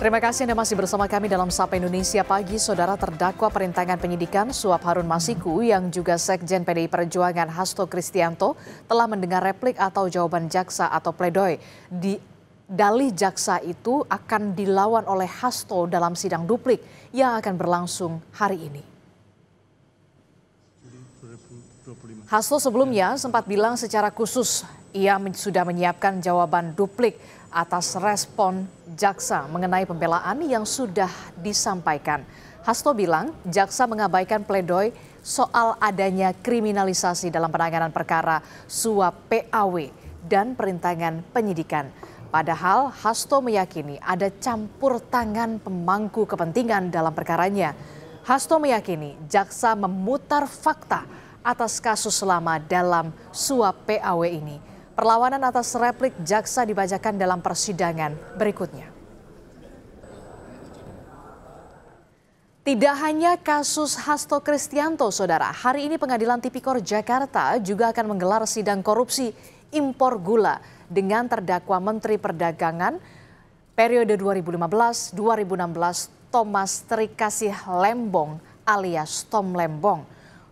Terima kasih Anda masih bersama kami dalam Sapa Indonesia Pagi. Saudara, terdakwa perintangan penyidikan suap Harun Masiku yang juga Sekjen PDI Perjuangan Hasto Kristianto telah mendengar replik atau jawaban jaksa atau pledoi. Dalih jaksa itu akan dilawan oleh Hasto dalam sidang duplik yang akan berlangsung hari ini. Hasto sebelumnya sempat bilang secara khusus ia sudah menyiapkan jawaban duplik atas respon jaksa mengenai pembelaan yang sudah disampaikan. Hasto bilang jaksa mengabaikan pledoi soal adanya kriminalisasi dalam penanganan perkara suap PAW dan perintangan penyidikan. Padahal Hasto meyakini ada campur tangan pemangku kepentingan dalam perkaranya. Hasto meyakini jaksa memutar fakta atas kasus lama dalam suap PAW ini. Perlawanan atas replik jaksa dibacakan dalam persidangan berikutnya. Tidak hanya kasus Hasto Kristianto, saudara. Hari ini Pengadilan Tipikor Jakarta juga akan menggelar sidang korupsi impor gula dengan terdakwa Menteri Perdagangan periode 2015-2016 Thomas Trikasih Lembong alias Tom Lembong.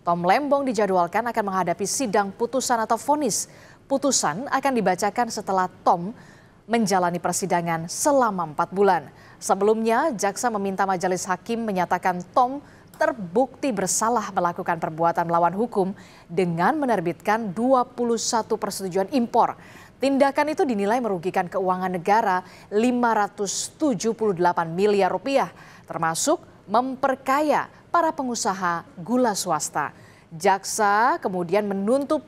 Tom Lembong dijadwalkan akan menghadapi sidang putusan atau vonis. Putusan akan dibacakan setelah Tom menjalani persidangan selama 4 bulan. Sebelumnya, jaksa meminta majelis hakim menyatakan Tom terbukti bersalah melakukan perbuatan melawan hukum dengan menerbitkan 21 persetujuan impor. Tindakan itu dinilai merugikan keuangan negara 578 miliar rupiah, termasuk memperkaya para pengusaha gula swasta. Jaksa kemudian menuntut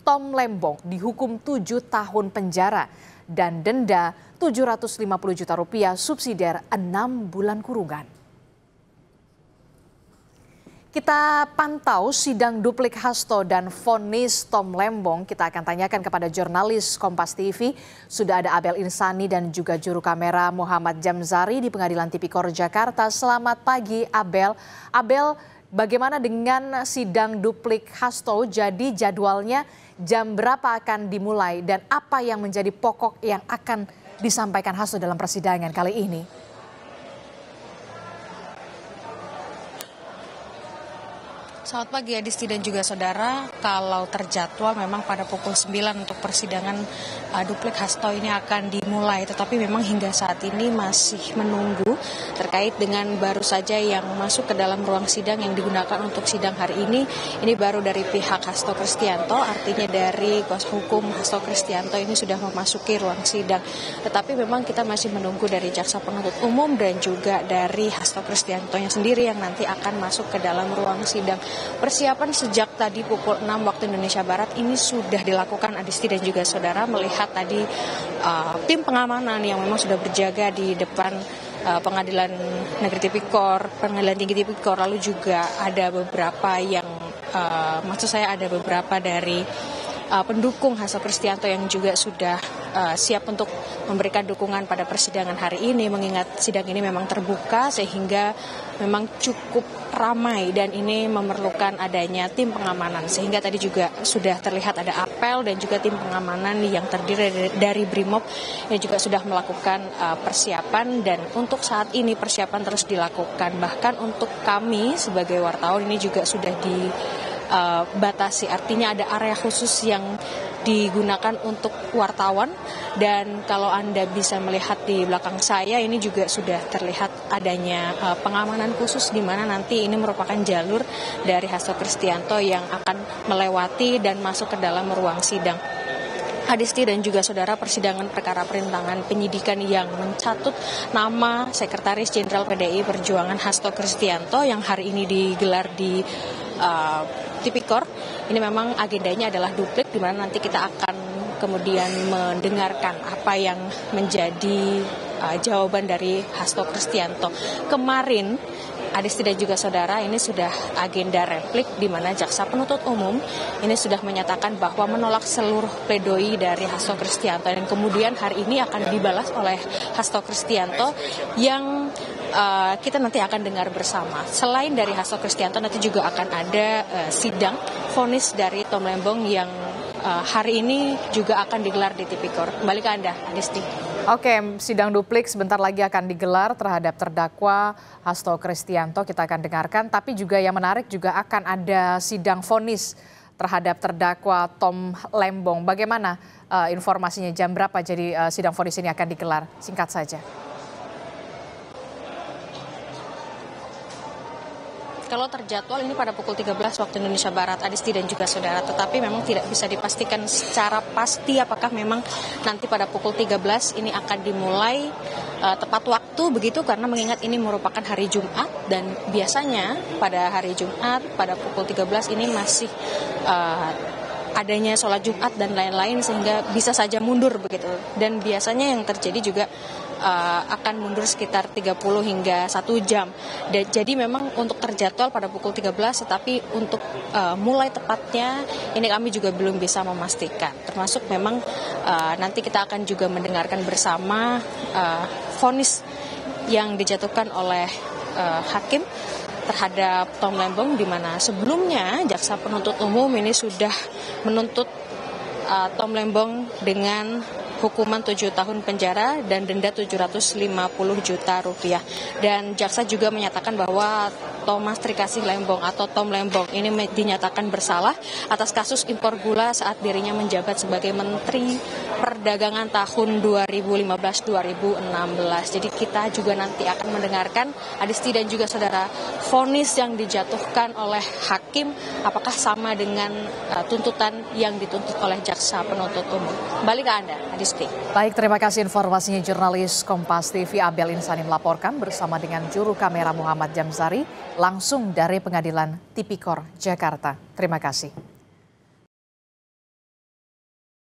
Tom Lembong dihukum 7 tahun penjara dan denda 750 juta rupiah subsidiar 6 bulan kurungan. Kita pantau sidang duplik Hasto dan vonis Tom Lembong. Kita akan tanyakan kepada jurnalis Kompas TV. Sudah ada Abel Insani dan juga juru kamera Muhammad Jamzari di Pengadilan Tipikor Jakarta. Selamat pagi Abel. Abel, bagaimana dengan sidang duplik Hasto? Jadi jadwalnya jam berapa akan dimulai dan apa yang menjadi pokok yang akan disampaikan Hasto dalam persidangan kali ini? Selamat pagi Adisti dan juga saudara, kalau terjadwal memang pada pukul 9 untuk persidangan duplik Hasto ini akan dimulai. Tetapi memang hingga saat ini masih menunggu terkait dengan baru saja yang masuk ke dalam ruang sidang yang digunakan untuk sidang hari ini. Ini baru dari pihak Hasto Kristianto, artinya dari kuasa hukum Hasto Kristianto ini sudah memasuki ruang sidang. Tetapi memang kita masih menunggu dari jaksa penuntut umum dan juga dari Hasto Kristiantonya sendiri yang nanti akan masuk ke dalam ruang sidang. Persiapan sejak tadi pukul 6 waktu Indonesia Barat ini sudah dilakukan Adisti dan juga saudara, melihat tadi tim pengamanan yang memang sudah berjaga di depan Pengadilan Negeri Tipikor, Pengadilan Tinggi Tipikor, lalu juga ada beberapa yang ada beberapa dari pendukung Hasto Kristianto yang juga sudah siap untuk memberikan dukungan pada persidangan hari ini, mengingat sidang ini memang terbuka sehingga memang cukup ramai dan ini memerlukan adanya tim pengamanan, sehingga tadi juga sudah terlihat ada apel dan juga tim pengamanan yang terdiri dari Brimob yang juga sudah melakukan persiapan, dan untuk saat ini persiapan terus dilakukan. Bahkan untuk kami sebagai wartawan ini juga sudah dibatasi, artinya ada area khusus yang digunakan untuk wartawan, dan kalau Anda bisa melihat di belakang saya ini juga sudah terlihat adanya pengamanan khusus di mana nanti ini merupakan jalur dari Hasto Kristianto yang akan melewati dan masuk ke dalam ruang sidang. Adisti dan juga saudara, persidangan perkara perintangan penyidikan yang mencatut nama Sekretaris Jenderal PDI Perjuangan Hasto Kristianto yang hari ini digelar di Tipikor, ini memang agendanya adalah duplik, di mana nanti kita akan kemudian mendengarkan apa yang menjadi jawaban dari Hasto Kristianto. Kemarin Adisti dan juga saudara, ini sudah agenda replik di mana jaksa penuntut umum ini sudah menyatakan bahwa menolak seluruh pledoi dari Hasto Kristianto, dan kemudian hari ini akan dibalas oleh Hasto Kristianto yang kita nanti akan dengar bersama. Selain dari Hasto Kristianto, nanti juga akan ada sidang vonis dari Tom Lembong yang hari ini juga akan digelar di Tipikor. Kembali ke Anda, Adisti. Oke, sidang duplik sebentar lagi akan digelar terhadap terdakwa Hasto Kristianto. Kita akan dengarkan, tapi juga yang menarik juga akan ada sidang vonis terhadap terdakwa Tom Lembong. Bagaimana informasinya, jam berapa jadi sidang vonis ini akan digelar? Singkat saja. Kalau terjadwal ini pada pukul 13 waktu Indonesia Barat, Adisti dan juga saudara. Tetapi memang tidak bisa dipastikan secara pasti apakah memang nanti pada pukul 13 ini akan dimulai tepat waktu begitu, karena mengingat ini merupakan hari Jumat dan biasanya pada hari Jumat pada pukul 13 ini masih adanya sholat Jumat dan lain-lain sehingga bisa saja mundur begitu. Dan biasanya yang terjadi juga akan mundur sekitar 30 hingga 1 jam. Dan jadi memang untuk terjadwal pada pukul 13, tetapi untuk mulai tepatnya ini kami juga belum bisa memastikan. Termasuk memang nanti kita akan juga mendengarkan bersama vonis yang dijatuhkan oleh hakim terhadap Tom Lembong, di mana sebelumnya jaksa penuntut umum ini sudah menuntut Tom Lembong dengan hukuman 7 tahun penjara dan denda 750 juta rupiah. Dan jaksa juga menyatakan bahwa Thomas Trikasih Lembong atau Tom Lembong ini dinyatakan bersalah atas kasus impor gula saat dirinya menjabat sebagai Menteri Perdagangan tahun 2015-2016. Jadi kita juga nanti akan mendengarkan, Adisti dan juga saudara, vonis yang dijatuhkan oleh hakim apakah sama dengan tuntutan yang dituntut oleh jaksa penuntut umum. Kembali ke Anda, Adisti. Baik, terima kasih informasinya jurnalis Kompas TV Abel Insani melaporkan bersama dengan juru kamera Muhammad Jamzari langsung dari Pengadilan Tipikor Jakarta. Terima kasih.